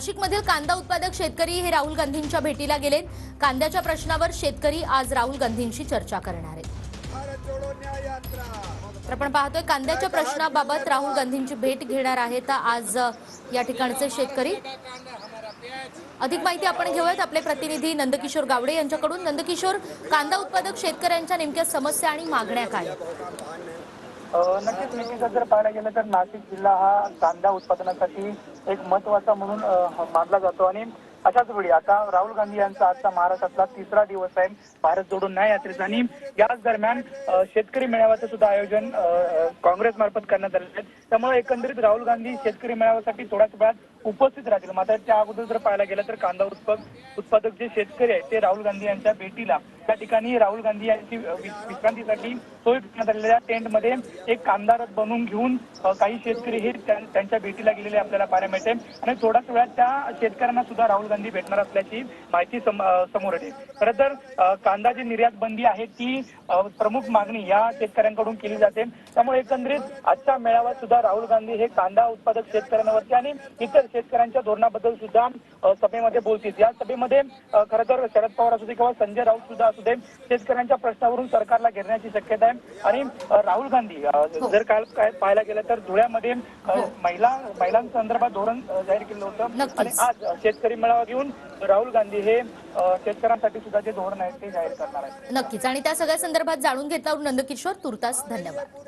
नाशिकमधील कांदा उत्पादक शेतकरी हे राहुल गांधींच्या भेटीला गेलेत। कांद्याच्या प्रश्नावर शेतकरी आज राहुल गांधींशी चर्चा करणार आहेत। तर आपण पाहतोय कांद्याच्या प्रश्नाबाबत राहुल गांधींची भेट घेणार आहेत आज या ठिकाणचे शेतकरी। अधिक माहिती आपण घेऊयात आपले प्रतिनिधी नंदकिशोर गावडे यांच्याकडून। नंदकिशोर, कांदा उत्पादक शेतकऱ्यांच्या नेमक्या समस्या आणि मागण्या काय? नक्कीच नितीचा जर पाहायला गेलं तर नाशिक जिल्हा हा कांदा उत्पादनासाठी एक महत्त्वाचा म्हणून मानला जातो आणि अशाच वेळी आता राहुल गांधी यांचा आजचा महाराष्ट्रातला तिसरा दिवस आहे भारत जोडो न्याय यात्रेचा आणि याच दरम्यान शेतकरी मेळाव्याचं सुद्धा आयोजन काँग्रेस मार्फत करण्यात आले आहे। त्यामुळे एकंदरीत राहुल गांधी शेतकरी मेळाव्यासाठी थोड्याच वेळात उपस्थित राहतील। मात्र त्या अगोदर जर पाहायला गेलं तर कांदा उत्पादक जे शेतकरी आहेत ते राहुल गांधी यांच्या भेटीला त्या ठिकाणी राहुल गांधी यांची विश्रांतीसाठी सोय करण्यात आलेल्या टेंटमध्ये एक कांदा रथ बनवून घेऊन काही शेतकरी हे त्यांच्या भेटीला गेलेले आपल्याला पाहायला मिळते आणि थोड्याच वेळात त्या शेतकऱ्यांना सुद्धा राहुल गांधी भेटणार असल्याची माहिती समोर येते। खरं तर कांदा जी निर्यात बंदी आहे ती प्रमुख मागणी या शेतकऱ्यांकडून केली जाते। त्यामुळे एकंदरीत आजच्या मेळाव्यात सुद्धा राहुल गांधी हे कांदा उत्पादक शेतकऱ्यांवरती आणि इतर शेतकऱ्यांच्या धोरणाबद्दल सुद्धा सभेमध्ये बोलतील। या सभेमध्ये खरं तर शरद पवार असू दे किंवा संजय राऊत सुद्धा असू दे शेतकऱ्यांच्या प्रश्नावरून सरकारला घेरण्याची शक्यता आहे। आणि राहुल गांधी जर काल काय पाहायला गेलं तर धुळ्यामध्ये महिलांसंदर्भात धोरण जाहीर केलं होतं आणि आज शेतकरी मेळावा घेऊन राहुल गांधी हे शेतकऱ्यांसाठी सुद्धा जे धोरण आहे ते जाहीर करणार आहेत। नक्कीच, आणि त्या सगळ्या संदर्भात जाणून घेतल्यावर नंदकिशोर तुर्तास धन्यवाद।